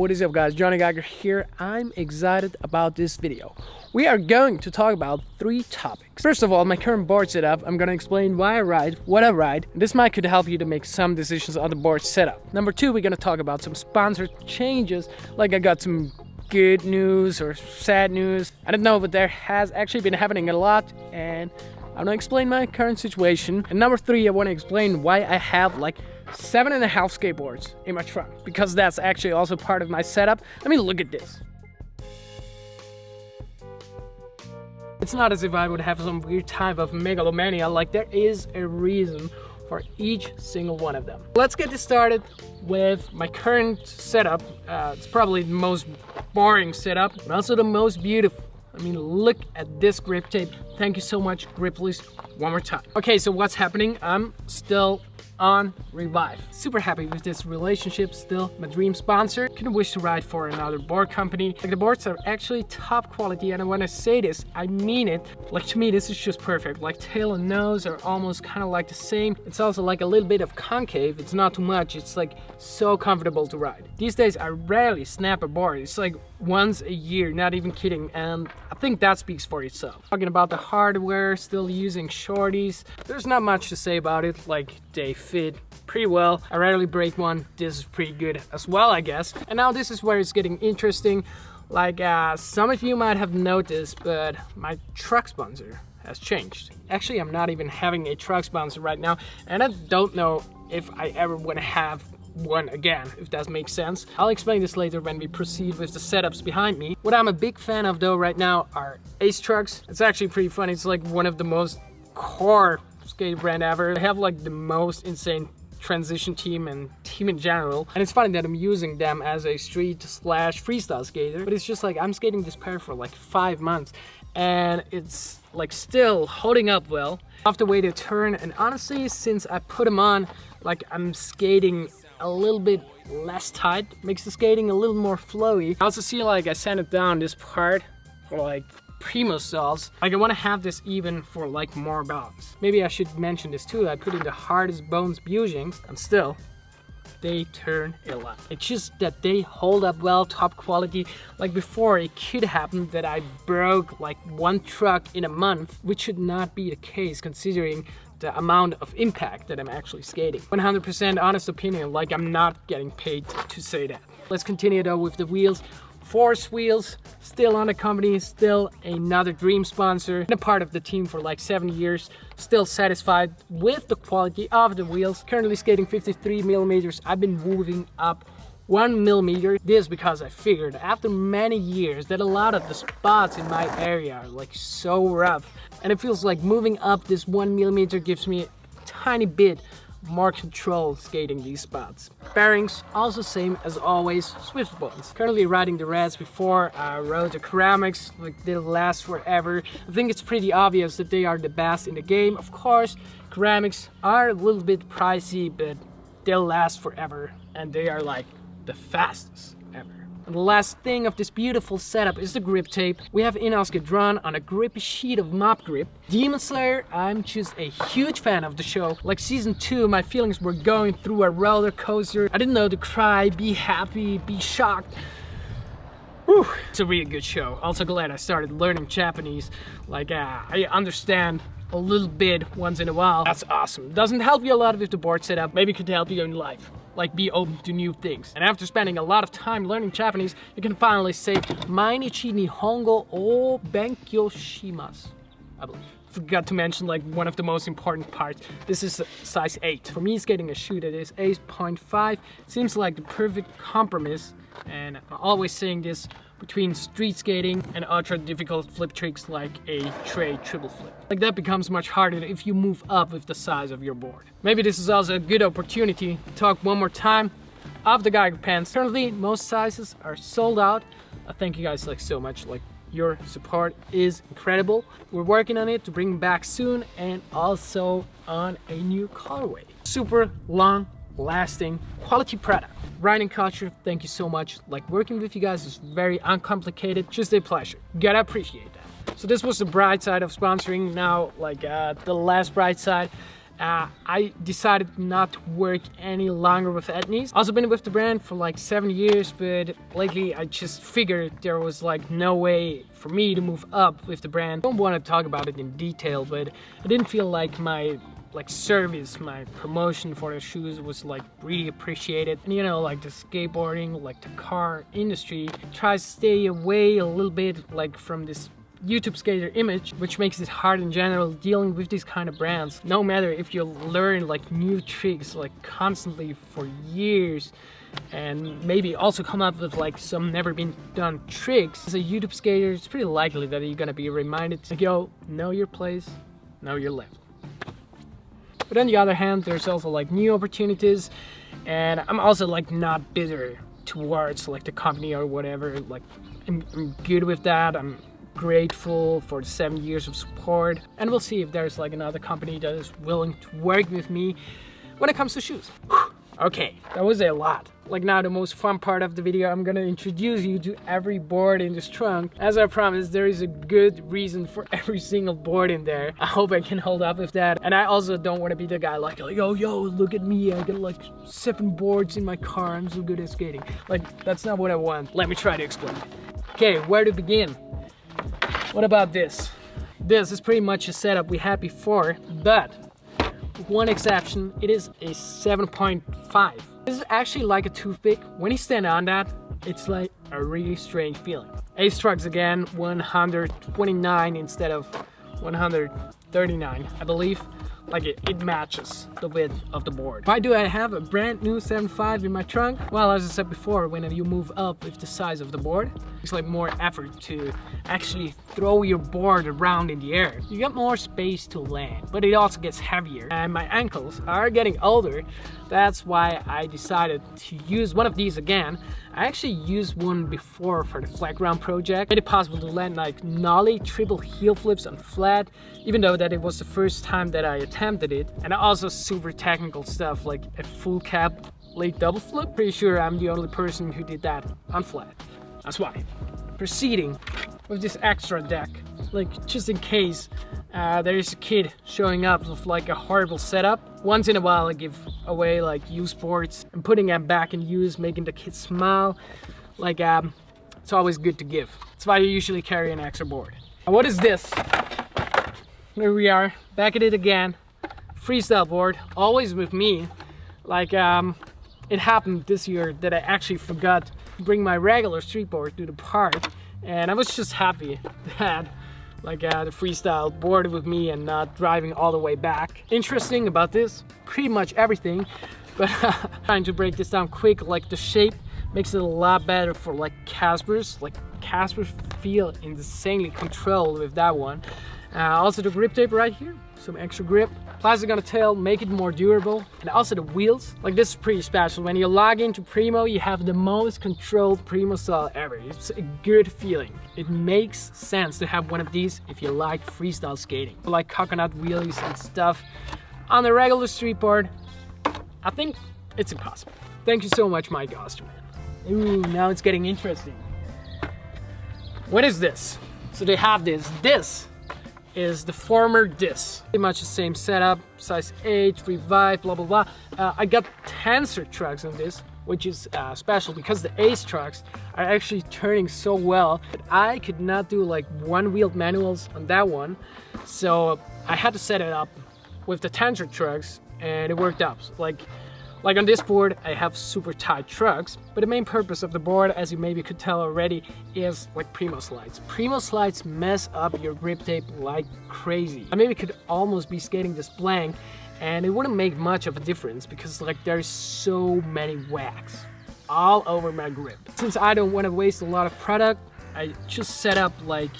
What is up guys, Jonny here. I'm excited about this video. We are going to talk about 3 topics. First of all, my current board setup. I'm gonna explain why I ride, what I ride, and this might could help you to make some decisions on the board setup. Number 2, we're gonna talk about some sponsored changes, like I got some good news or sad news. I don't know, but there has actually been happening a lot, and I'm gonna explain my current situation. And number 3, I wanna explain why I have like 7.5 skateboards in my trunk, because that's actually also part of my setup. Let me look at this. It's not as if I would have some weird type of megalomania, like there is a reason for each single one of them. Let's get this started with my current setup. It's probably the most boring setup, but also the most beautiful. I mean, look at this grip tape. Thank you so much, Grippleys, one more time. Okay, so what's happening? I'm still on Revive. Super happy with this relationship, still my dream sponsor. Couldn't wish to ride for another board company. Like, the boards are actually top quality, and when I say this, I mean it. Like, to me, this is just perfect. Like, tail and nose are almost kind of like the same. It's also like a little bit of concave. It's not too much. It's like so comfortable to ride. These days, I rarely snap a board. It's like once a year, not even kidding, and I think that speaks for itself. Talking about the hardware, still using shorties. There's not much to say about it. Like, they fit pretty well. I rarely break one. This is pretty good as well, I guess. And now this is where it's getting interesting. Like, some of you might have noticed, but my truck sponsor has changed. Actually, I'm not even having a truck sponsor right now, and I don't know if I ever want to have one again, if that makes sense. I'll explain this later when we proceed with the setups behind me. What I'm a big fan of though right now are Ace trucks. It's actually pretty funny. It's like one of the most core skate brand ever. They have like the most insane transition team and team in general, and it's funny that I'm using them as a street/freestyle skater, but it's just like I'm skating this pair for like 5 months and it's like still holding up well. Off the way to turn, and honestly, since I put them on, like I'm skating a little bit less tight, makes the skating a little more flowy. I also see like I sanded down this part for like primo stalls. Like I want to have this even for like more balance. Maybe I should mention this too. I put in the hardest bones bushings, and still they turn a lot. It's just that they hold up well, top quality. Like before, it could happen that I broke like 1 truck in a month, which should not be the case considering the amount of impact that I'm actually skating. 100% honest opinion, like I'm not getting paid to say that. Let's continue though with the wheels. Force wheels, still on the company, still another dream sponsor. Been a part of the team for like 7 years, still satisfied with the quality of the wheels. Currently skating 53 millimeters. I've been moving up 1 millimeter. This because I figured after many years that a lot of the spots in my area are like so rough, and it feels like moving up this 1 millimeter gives me a tiny bit more control skating these spots. Bearings, also same as always, Swift ones. Currently riding the reds. Before I rode the ceramics, like they'll last forever. I think it's pretty obvious that they are the best in the game. Of course, ceramics are a little bit pricey, but they'll last forever, and they are like the fastest ever. And the last thing of this beautiful setup is the grip tape. We have in-house drawn on a grippy sheet of mop grip. Demon Slayer, I'm just a huge fan of the show. Like season 2, my feelings were going through a roller coaster. I didn't know to cry, be happy, be shocked. Whew. It's a really good show. Also glad I started learning Japanese. Like, I understand a little bit once in a while. That's awesome. Doesn't help you a lot with the board setup. Maybe it could help you in life. Like, be open to new things. And after spending a lot of time learning Japanese, you can finally say Mainichi Nihongo o Benkyo shimasu, I believe. Forgot to mention like one of the most important parts. This is size 8. For me, skating a shoe that is 8.5 seems like the perfect compromise, and I'm always saying this, between street skating and ultra difficult flip tricks like a tray triple flip. Like that becomes much harder if you move up with the size of your board. Maybe this is also a good opportunity to talk one more time of the Geiger pants. Currently, most sizes are sold out. I thank you guys like so much. Like, your support is incredible. We're working on it to bring back soon, and also on a new colorway. Super long lasting quality product. Riding culture, thank you so much. Like, working with you guys is very uncomplicated, just a pleasure. Gotta appreciate that. So this was the bright side of sponsoring. Now, like, the less bright side, I decided not to work any longer with Etnies. Also been with the brand for like 7 years, but lately I just figured there was like no way for me to move up with the brand. I don't want to talk about it in detail, but I didn't feel like my service, my promotion for the shoes was like really appreciated. And you know, like the skateboarding, like the car industry tries to stay away a little bit like from this YouTube skater image, which makes it hard in general dealing with these kind of brands. No matter if you learn like new tricks like constantly for years and maybe also come up with like some never been done tricks, as a YouTube skater it's pretty likely that you're gonna be reminded like, yo, know your place, know your level. But on the other hand, there's also like new opportunities, and I'm also like not bitter towards like the company or whatever. Like I'm good with that. I'm grateful for the 7 years of support, and we'll see if there's like another company that is willing to work with me when it comes to shoes. Okay, that was a lot. Like now the most fun part of the video, I'm gonna introduce you to every board in this trunk. As I promised, there is a good reason for every single board in there. I hope I can hold up with that. And I also don't want to be the guy like yo, look at me, I got like 7 boards in my car, I'm so good at skating. Like, that's not what I want. Let me try to explain. Okay, where to begin? What about this? This is pretty much a setup we had before, but with one exception, it is a 7.5. This is actually like a toothpick. When you stand on that, it's like a really strange feeling. Ace trucks again, 129 instead of 139, I believe. Like it matches the width of the board. Why do I have a brand new 7.5 in my trunk? Well, as I said before, when you move up with the size of the board, it's like more effort to actually throw your board around in the air. You get more space to land, but it also gets heavier. And my ankles are getting older. That's why I decided to use one of these again. I actually used one before for the flat ground project. Made it possible to land like nollie triple heel flips on flat, even though that it was the first time that I attempted it. And also super technical stuff like a full cap late double flip. Pretty sure I'm the only person who did that on flat. That's why. Proceeding with this extra deck, like just in case there is a kid showing up with like a horrible setup. Once in a while I give away like used boards and putting them back in use, making the kids smile. Like it's always good to give. That's why I usually carry an extra board. Now, what is this? Here we are, back at it again. Freestyle board, always with me. Like it happened this year that I actually forgot to bring my regular street board to the park, and I was just happy that like the freestyle board with me and not driving all the way back. Interesting about this, pretty much everything, but trying to break this down quick, like the shape makes it a lot better for like Caspers. Like Caspers feel insanely controlled with that one. Also the grip tape right here, some extra grip. Plastic on the tail, make it more durable. And also the wheels, like this is pretty special. When you log into Primo, you have the most controlled Primo style ever. It's a good feeling. It makes sense to have one of these if you like freestyle skating. Like coconut wheelies and stuff on a regular street board, I think it's impossible. Thank you so much, Mike Osterman. Ooh, now it's getting interesting. What is this? So they have this. This is the former disc. Pretty much the same setup, size 8, revive, blah blah blah. I got tensor trucks on this, which is special because the Ace trucks are actually turning so well. But I could not do like one-wheeled manuals on that one, so I had to set it up with the tensor trucks, and it worked out. Like on this board, I have super tight trucks, but the main purpose of the board, as you maybe could tell already, is like Primo slides. Primo slides mess up your grip tape like crazy. I maybe could almost be skating this blank, and it wouldn't make much of a difference because like there's so many whacks all over my grip. Since I don't want to waste a lot of product, I just set up like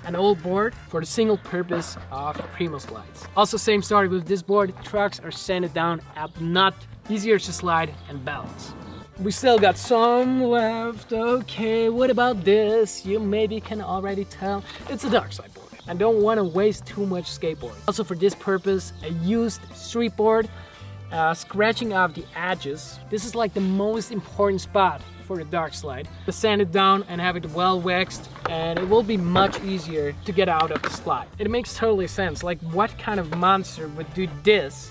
an old board for the single purpose of Primo slides. Also, same story with this board. Trucks are sanded down at nut, easier to slide and balance. We still got some left. Okay, what about this? You maybe can already tell it's a dark side board. I don't want to waste too much skateboard. Also for this purpose, I used street board, scratching off the edges. This is like the most important spot for the dark slide. To sand it down and have it well waxed, and it will be much easier to get out of the slide. It makes totally sense. Like what kind of monster would do this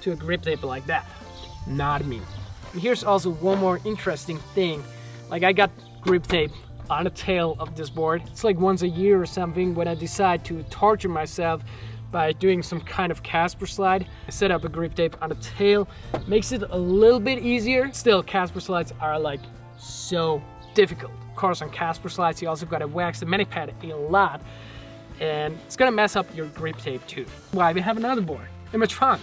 to a grip tape like that. Not me. And here's also one more interesting thing. Like, I got grip tape on the tail of this board. It's like once a year or something when I decide to torture myself by doing some kind of Casper slide. I set up a grip tape on the tail. Makes it a little bit easier. Still, Casper slides are like so difficult. Of course, on Casper slides you also gotta wax the mani pad a lot, and it's gonna mess up your grip tape too. Why, we have another board in my trunk.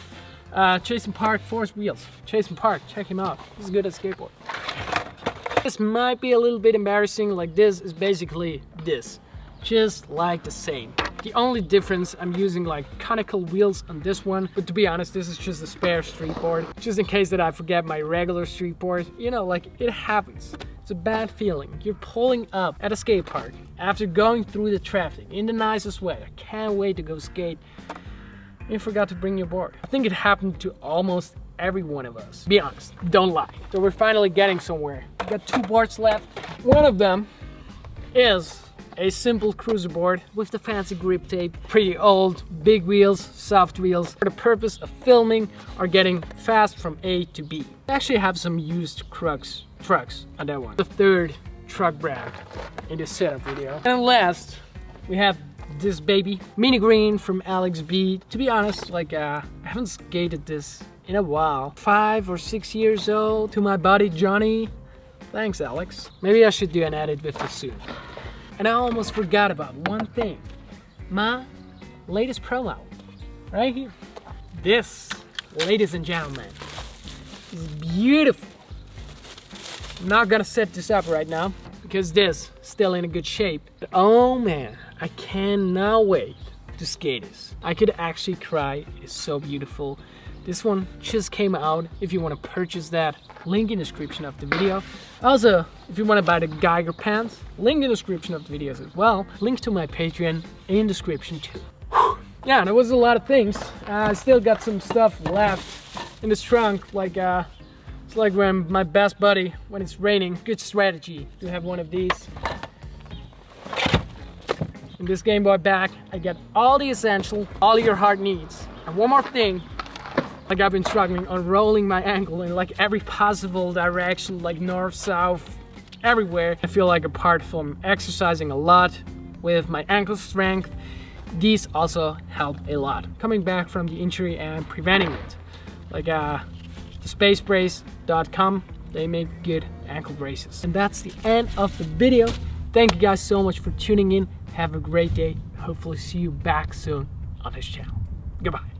Jason Park Force Wheels. Jason Park, check him out. He's good at skateboard. This might be a little bit embarrassing. Like, this is basically this, just like the same. The only difference, I'm using like conical wheels on this one, but to be honest, this is just a spare street board, just in case that I forget my regular street board. You know, like, it happens. It's a bad feeling. You're pulling up at a skate park after going through the traffic in the nicest way. I can't wait to go skate. You forgot to bring your board. I think it happened to almost every one of us. Be honest, don't lie. So we're finally getting somewhere. We got 2 boards left. One of them is a simple cruiser board with the fancy grip tape. Pretty old, big wheels, soft wheels, for the purpose of filming or getting fast from A to B. I actually have some used trucks on that one. The 3rd truck brand in this setup video. And last, we have this baby, Mini Green from Alex B. To be honest, like, I haven't skated this in a while. 5 or 6 years old. To my buddy Jonny. Thanks, Alex. Maybe I should do an edit with this soon. And I almost forgot about one thing. My latest promo, right here. This, ladies and gentlemen, is beautiful. I'm not gonna set this up right now because this is still in a good shape. But oh man, I cannot wait to skate this. I could actually cry. It's so beautiful. This one just came out. If you want to purchase that, link in the description of the video. Also, if you want to buy the Geiger pants, link in the description of the videos as well. Links to my Patreon in the description too. Whew. Yeah, there was a lot of things. I still got some stuff left in this trunk. Like, it's like when my best buddy, when it's raining, good strategy to have one of these. In this Game Boy bag, I get all the essential, all your heart needs. And one more thing. Like, I've been struggling on rolling my ankle in like every possible direction, like north, south, everywhere. I feel like apart from exercising a lot with my ankle strength, these also help a lot. Coming back from the injury and preventing it. Like the spacebrace.com, they make good ankle braces. And that's the end of the video. Thank you guys so much for tuning in. Have a great day. Hopefully see you back soon on this channel. Goodbye.